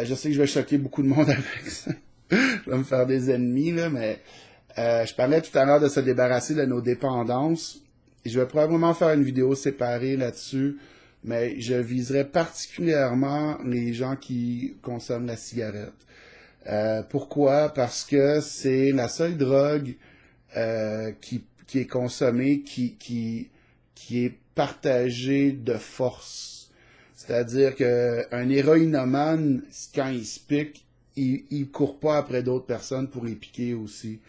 je sais que je vais choquer beaucoup de monde avec ça. Je vais me faire des ennemis, là, mais je parlais tout à l'heure de se débarrasser de nos dépendances. Et je vais probablement faire une vidéo séparée là-dessus, mais je viserai particulièrement les gens qui consomment la cigarette. Pourquoi? Parce que c'est la seule drogue qui est consommée, qui est partagée de force. C'est-à-dire qu'un héroïnomane, quand il se pique, il court pas après d'autres personnes pour les piquer aussi.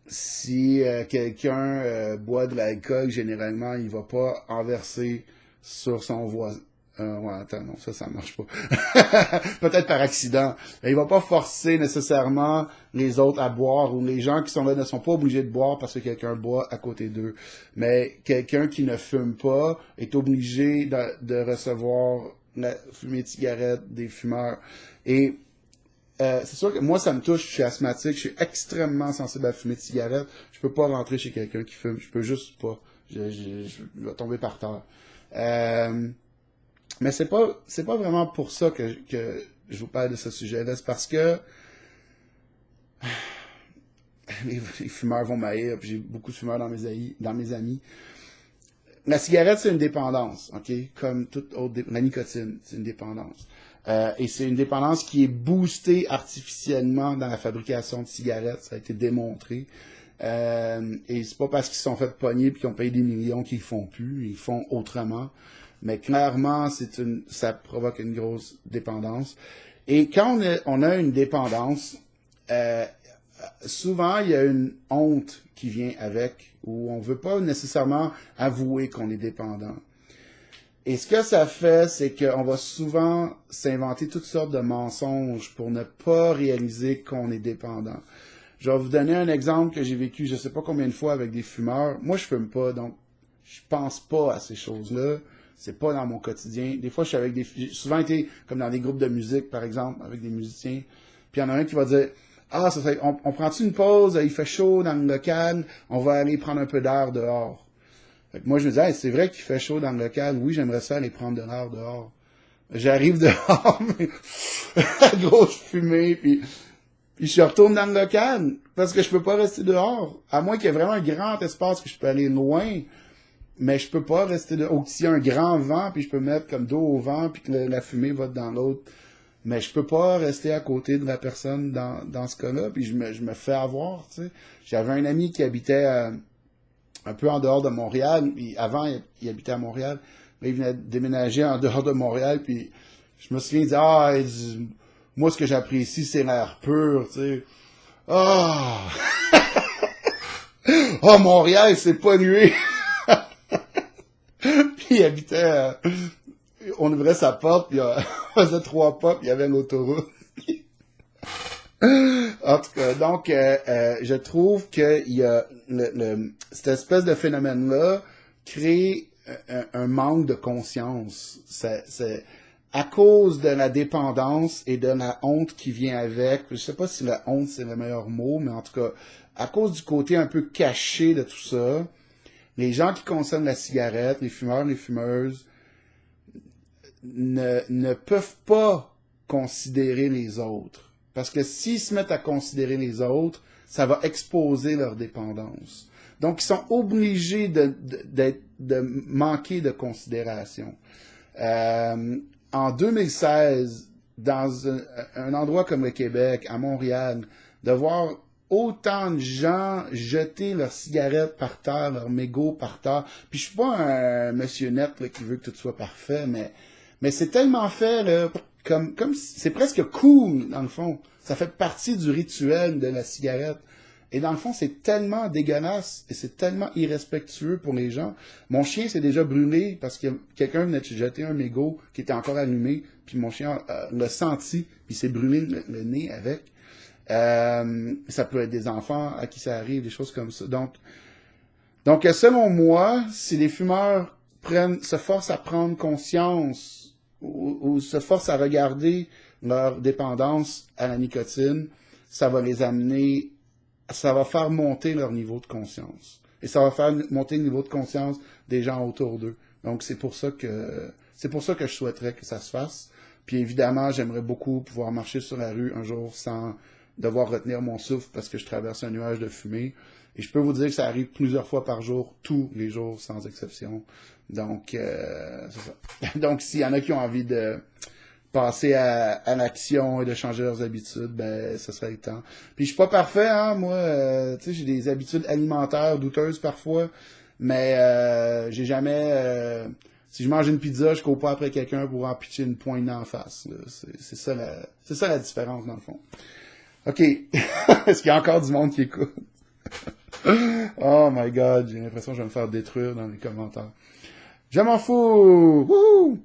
Si quelqu'un boit de l'alcool, généralement, il va pas en verser sur son voisin. Ouais, attends, non, ça marche pas. Peut-être par accident. Mais il va pas forcer nécessairement les autres à boire, ou les gens qui sont là ne sont pas obligés de boire parce que quelqu'un boit à côté d'eux. Mais quelqu'un qui ne fume pas est obligé de recevoir la fumée de cigarette des fumeurs. Et c'est sûr que moi, ça me touche, je suis asthmatique, je suis extrêmement sensible à la fumée de cigarette. Je peux pas rentrer chez quelqu'un qui fume, je peux juste pas. Je vais tomber par terre. Mais c'est pas vraiment pour ça que je vous parle de ce sujet-là. C'est parce que les fumeurs vont m'haïr, puis j'ai beaucoup de fumeurs dans mes amis. La cigarette, c'est une dépendance, ok? Comme toute autre, la nicotine, c'est une dépendance. Et c'est une dépendance qui est boostée artificiellement dans la fabrication de cigarettes, ça a été démontré. Et c'est pas parce qu'ils se sont fait pogner puis qu'ils ont payé des millions qu'ils font plus, ils font autrement. Mais clairement, ça provoque une grosse dépendance. Et quand on a une dépendance, souvent il y a une honte qui vient avec, où on veut pas nécessairement avouer qu'on est dépendant. Et ce que ça fait, c'est qu'on va souvent s'inventer toutes sortes de mensonges pour ne pas réaliser qu'on est dépendant. Je vais vous donner un exemple que j'ai vécu je sais pas combien de fois avec des fumeurs. Moi, je fume pas, donc je pense pas à ces choses-là. C'est pas dans mon quotidien. Des fois, j'ai souvent été comme dans des groupes de musique, par exemple, avec des musiciens. Puis il y en a un qui va dire, ah, on prend-tu une pause? Il fait chaud dans le local. On va aller prendre un peu d'air dehors. Fait que moi, je me dis, hey, c'est vrai qu'il fait chaud dans le local. Oui, j'aimerais ça aller prendre de l'air dehors. J'arrive dehors, grosse fumée, puis je retourne dans le local parce que je peux pas rester dehors. À moins qu'il y ait vraiment un grand espace que je peux aller loin. Mais je peux pas rester dehors. Ou s'il y a un grand vent, puis je peux mettre comme dos au vent, puis que la fumée va dans l'autre. Mais je peux pas rester à côté de la personne dans ce cas-là, puis je me fais avoir, tu sais. J'avais un ami qui habitait un peu en dehors de Montréal, puis avant, il habitait à Montréal, mais il venait de déménager en dehors de Montréal, puis je me souviens, il dit, moi, ce que j'apprécie, c'est l'air pur, tu sais. Ah! Oh, Montréal, c'est pollué! Puis il habitait, on ouvrait sa porte, puis on faisait 3 pas, puis il y avait l'autoroute. En tout cas, donc, je trouve que il y a cette espèce de phénomène-là crée un manque de conscience. C'est à cause de la dépendance et de la honte qui vient avec. Je sais pas si la honte c'est le meilleur mot, mais en tout cas, à cause du côté un peu caché de tout ça, les gens qui consomment la cigarette, les fumeurs, les fumeuses, ne peuvent pas considérer les autres. Parce que s'ils se mettent à considérer les autres, ça va exposer leur dépendance. Donc, ils sont obligés de manquer de considération. En 2016, dans un endroit comme le Québec, à Montréal, de voir autant de gens jeter leurs cigarettes par terre, leurs mégots par terre. Puis je suis pas un monsieur net là, qui veut que tout soit parfait, mais c'est tellement fait là, comme c'est presque cool dans le fond. Ça fait partie du rituel de la cigarette. Et dans le fond, c'est tellement dégueulasse et c'est tellement irrespectueux pour les gens. Mon chien s'est déjà brûlé parce que quelqu'un venait de jeter un mégot qui était encore allumé, puis mon chien l'a senti, puis s'est brûlé le nez avec. Ça peut être des enfants à qui ça arrive, des choses comme ça. Donc selon moi, si les fumeurs se forcent à prendre conscience ou se forcent à regarder leur dépendance à la nicotine, ça va les amener, ça va faire monter leur niveau de conscience. Et ça va faire monter le niveau de conscience des gens autour d'eux. Donc c'est pour ça que je souhaiterais que ça se fasse. Puis évidemment, j'aimerais beaucoup pouvoir marcher sur la rue un jour sans devoir retenir mon souffle parce que je traverse un nuage de fumée. Et je peux vous dire que ça arrive plusieurs fois par jour, tous les jours, sans exception. Donc, c'est ça. Donc, s'il y en a qui ont envie de passer à l'action et de changer leurs habitudes, ben, ce serait le temps. Puis je suis pas parfait, hein, moi, tu sais, j'ai des habitudes alimentaires douteuses parfois, mais j'ai jamais... si je mange une pizza, je cours pas après quelqu'un pour en pitcher une poignée en face. C'est ça la différence, dans le fond. OK. Est-ce qu'il y a encore du monde qui écoute? Oh my God, j'ai l'impression que je vais me faire détruire dans les commentaires. Je m'en fous! Wouhou!